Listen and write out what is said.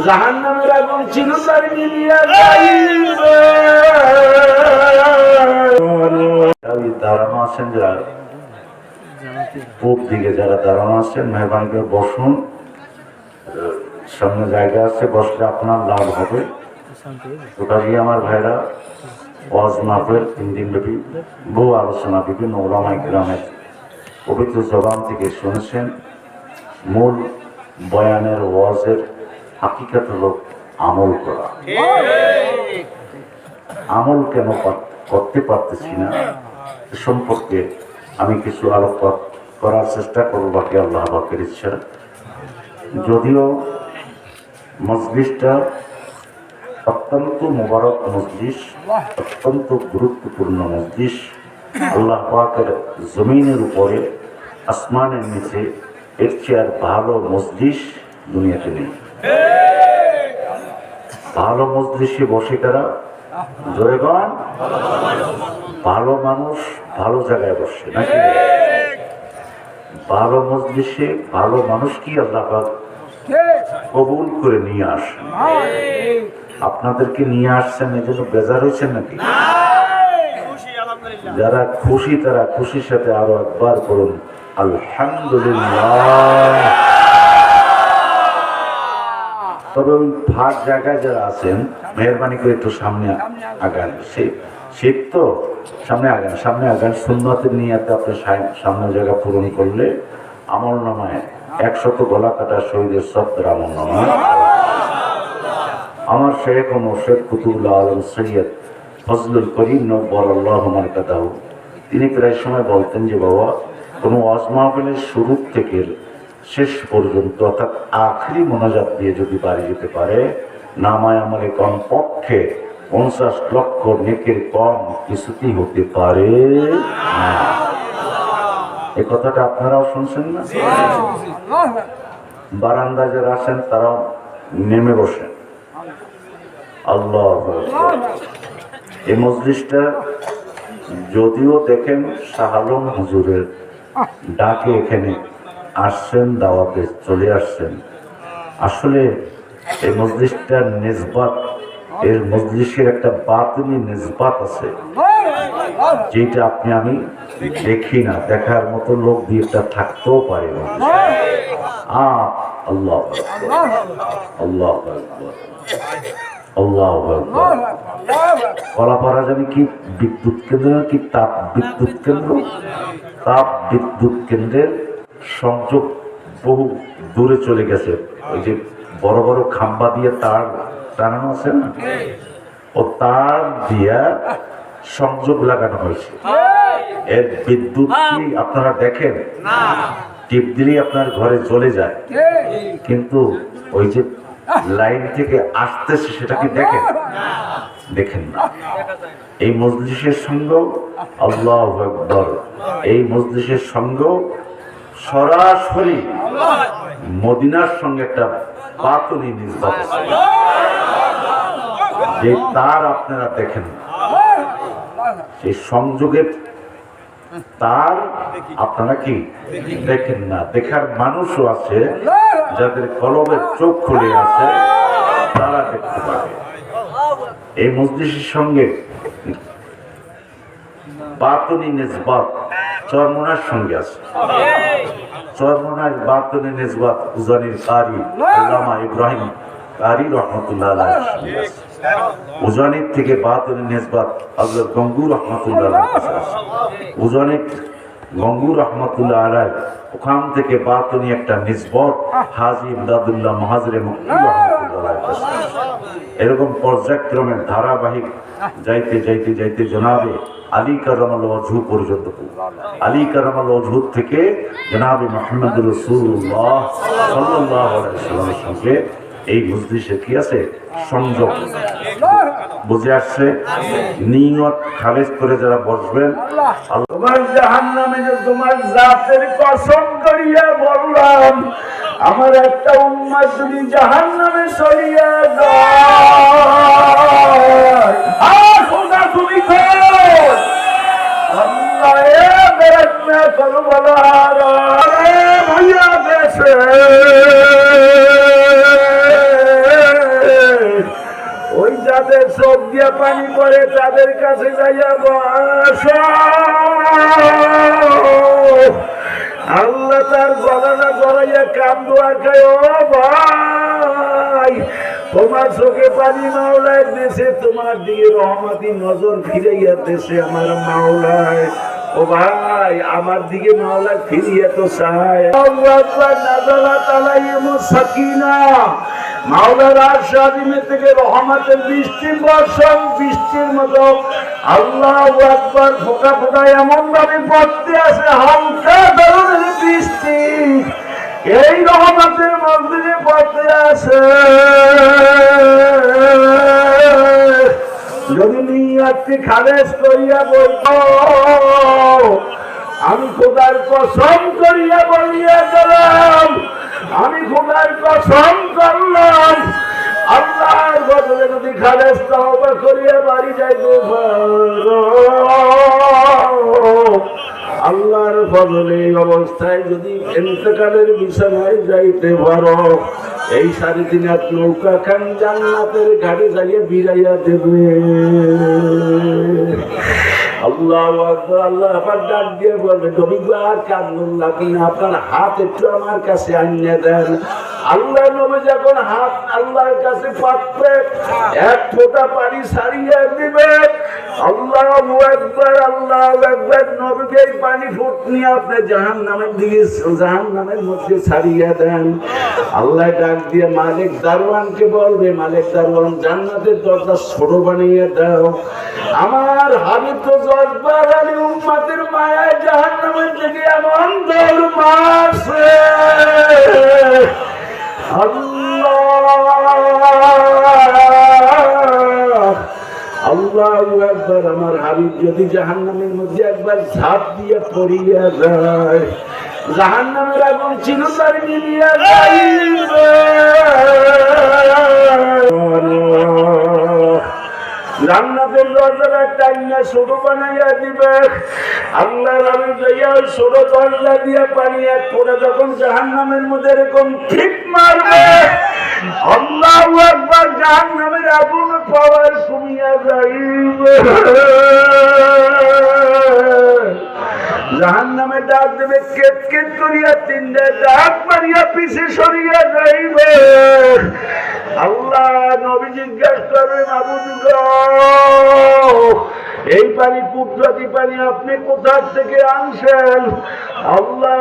জাহান্নামের আগুন চিরতরে নিভিয়া যাইবে। দাঁড়ানো আছেন যারা পূব দিকে, যারা দাঁড়ানো আছেন মেহরবানি করে বসুন। সামনে জায়গা আছে, বসলে আপনার লাভ হবে। টোটালি আমার ভাইরা ওয়াজ মাহফিল 3 দিন ব্যাপী বহু আলোচনা বিভিন্ন ওলামায়ে কেরামের পবিত্র জবান থেকে শুনেছেন। মূল বয়ানের ওয়াজের হাকিকত হলো আমল করা। আমল কেন করতে পারতেছি না সম্পর্কে আমি কিছু আলোকপাত করার চেষ্টা করব, বাকি আল্লাহ পাকের ইচ্ছা। যদিও মজলিসটা অত্যন্ত মুবারক মজলিস, অত্যন্ত গুরুত্বপূর্ণ মজলিস। আল্লাহ পাকের জমিনের উপরে আসমানের নিচে এর চেয়ে আর ভালো মজলিস দুনিয়াতে নেই। ভালো মজলিসে বসে কারা? জোরে গান। ভালো মানুষ ভালো জায়গায় বসে নাকি? ভালো মজলিসে ভালো মানুষ কি আল্লাহ পাক কবুল করে নিয়ে আসেন। আপনাদেরকে নিয়ে আসছেন, এই জন্য বেজার হয়েছেন নাকি? যারা খুশি তারা খুশির সাথে আরো একবার বলুন আলহামদুলিল্লাহ। তবে ওই ফাঁক জায়গায় যারা আছেন মেহরবানি করে একটু সামনে আগান। শীত তো সামনে আগান, সামনে আগান। সুন্নতের নিয়াতে আপনি সামনে জায়গা পূরণ করলে আমল নামায় 100 গলা কাটা শহীদের সত্তর আমল নামায়। আমার শেখ ও মোর্শেদ কুতুবুল্লাহ আলম সৈয়দ ফজলুল করিম নব্বরাল্লাহু মারকাদাহু, তিনি প্রায় সময় বলতেন যে বাবা, কোনো ওয়াজ মাহফিলের শুরু থেকে শেষ পর্যন্ত অর্থাৎ আখরি মোনাজাত দিয়ে যদি বাড়ি যেতে পারে, নামায় আমলে কমপক্ষে 50 লক্ষ নেকের কম কিছুতেই হতে পারে না। এই কথাটা আপনারাও শুনছেন না? বারান্দা যারা আছেন তারাও নেমে বসেন। আল্লাহ। এই মজলিসটা যদিও দেখেন শাহ আলম হুজুরের ডাকে এখানে আসছেন, দাওয়াতে চলে আসছেন, আসলে এই মজলিসটার নিসবাত, এর মজলিসের একটা বাতিনি নিসবাত আছে যেটা আপনি আমি দেখি না। দেখার মতো লোক দিয়ে থাকতেও পারে। আল্লাহ আল্লাহ আল্লাহ। কলাপাড়া জানি কি বিদ্যুৎ কেন্দ্র, কি তাপ বিদ্যুৎ কেন্দ্র? তাপ বিদ্যুৎ কেন্দ্রের সংযোগ বহু দূরে চলে গেছে। ওই যে বড় বড় খাম্বা দিয়ে তার টানানো আছে না, ও তার দিয়া সংযোগ লাগানো হয়েছে। এর বিদ্যুৎ কি আপনারা দেখেন? টিপ দিলেই আপনার ঘরে চলে যায়, কিন্তু ওই যে লাইন থেকে আসতেছে সেটা কি দেখেন? দেখেন না। এই মজলিসের সঙ্গ আল্লাহু আকবার, এই মজলিসের সঙ্গ সরাসরি মদিনার সঙ্গে একটা বাতনি নিসবত আছে, যে তার আপনারা দেখেন সেই সংযোগের তার আপনারা কি দেখেন না। দেখার মানুষও আছে, যাদের কলবের চোখ খুলে আছে, তারা দেখতে পাবে। এই মজলিসের সঙ্গে বাতনি নিসবত চরমনার সঙ্গে আছে। চরমনার বাতনি নিসবত উজানির কারি আল্লামা ইব্রাহিম কারি রহমতুল্লাহ আলাইহির সঙ্গে আছে। উজানির থেকে বাতনি নিসবত হযরত গঙ্গুর রহমতুল্লাহ আলাইহির কাছে আছে। উজানির গঙ্গুর রহমতুল্লাহ আলাইহি, ওখান থেকে বাতনি একটা নিসবত হাজী ইমদাদুল্লাহ মুহাজিরে মক্কি রহমতুল্লাহ আলাইহির কাছে। এরকম পর্যায়ক্রমে ধারাবাহিক যাইতে যাইতে যাইতে জনাবে আলী কারামাল ওয়াজহু পর্যন্ত, আলী কারামাল ওয়াজহু থেকে জনাবে মুহাম্মদুর রাসূলুল্লাহ সাল্লাল্লাহু আলাইহি ওয়াসাল্লামের সঙ্গে এই মজলিসে কি আছে? সংযোগ। বুঝে আসছে? নিয়ত খালেজ করে যারা বসবেন, তোমার জাহান্নামে যে তোমার জাতের কসম করিয়া বললাম, আমার একটা উম্মত যদি জাহান্নামে সরিয়া যায়, খোদা তুমি করো আল্লাহ এ বেরাত না করো বলো ভাইয়া দেশে যাদের চোখ দিয়া পানি পড়ে তাদের কাছে যাইয়া বসো। আল্লাহ তার গলাটা গলাইয়া কান্দো আর খায়, ও ভাই তোমার চোখে পানি মাওলায় দেশে, তোমার দিকে রহমতি নজর ফিরাইয়া দেশে আমার মাওলায়। ও ভাই আমার দিকে মাওলা ফিরিয়ে তো চায়। মাওলার আশীর্বাদ থেকে রহমতের বৃষ্টি বর্ষণ, বৃষ্টির মতো আল্লাহু আকবার ফোঁটা ফোঁটা এমন ভাবে পড়তে আছে, হালকা ধরনের বৃষ্টি এই রহমতের মধ্যে পড়তে আছে। যদি নিয়াতকে খালেস করিয়া বলব, আমি খোদার কসম করিয়া বলিয়া গেলাম, আমি খোদার কসম করলাম, আল্লাহর বদলে যদি খালেস তওবা করিয়া বাড়ি যাইতে পারো, আল্লাহর বদলে অবস্থায় যদি ইন্তেকালের বিছানায় যাইতে পারো, এই 3.5 হাত নৌকা খান জান্নাতের ঘাটে যাইয়া বিরাইয়া দেবে। আল্লাহু আকবার। আল্লাহ আবার ডাক দিয়ে বলবে, নবী আর কাঁদুন না, আপনি আপনার হাত একটু আমার কাছে আনিয়ে দেন। আল্লাহ নবী যখন হাত আল্লাহর কাছে পাতবে, এক ফোঁটা পানি ছাড়িয়ে দিবে। আল্লাহু আকবার, আল্লাহু আকবার। নবীকে এই পানি ফুট নিয়ে আপনি জাহান্নামের দিকে, জাহান্নামের মধ্যে ছাড়িয়ে দেন। আল্লাহ ডাক দিয়ে মালিক দারওয়ানকে বলবে, মালিক দারওয়ান জান্নাতের দরজা ছোট বানিয়ে দাও। আমার হাবিব তো জজবার আলী উম্মতের মায়ায় জাহান্নামের দিকে এমন দৌড় মারছে। আল্লাহু আকবার। আমার হাবিব যদি জাহান্নামের মধ্যে একবার ঝাঁপ দিয়ে পড়িয়া যায়, জাহান্নামের আগুন চিরতরে নিভিয়া যাইবে। জান্নাতের দরজাটা টাইনা ছোট বানাইয়া দিবে। আল্লাহ রাবি যাইয়া ছোট দরজা দিয়া পানি এক ফোঁটা যখন জাহান্নামের মধ্যে এরকম ঠিক মারবে, আল্লাহু আকবার, জাহান্নামের আগুন পাওয়ার কমিয়া যাইবে। জাহান্নামে ডাক দেবে, কেট কেট করিয়া 3টা ডাক মারিয়া পিছে সরিয়া যাইবে। আল্লাহ নবী জিজ্ঞাসা করবেন, আবু এই পানি কুদরতি পানি আপনি কোথা থেকে আনছেন? আল্লাহ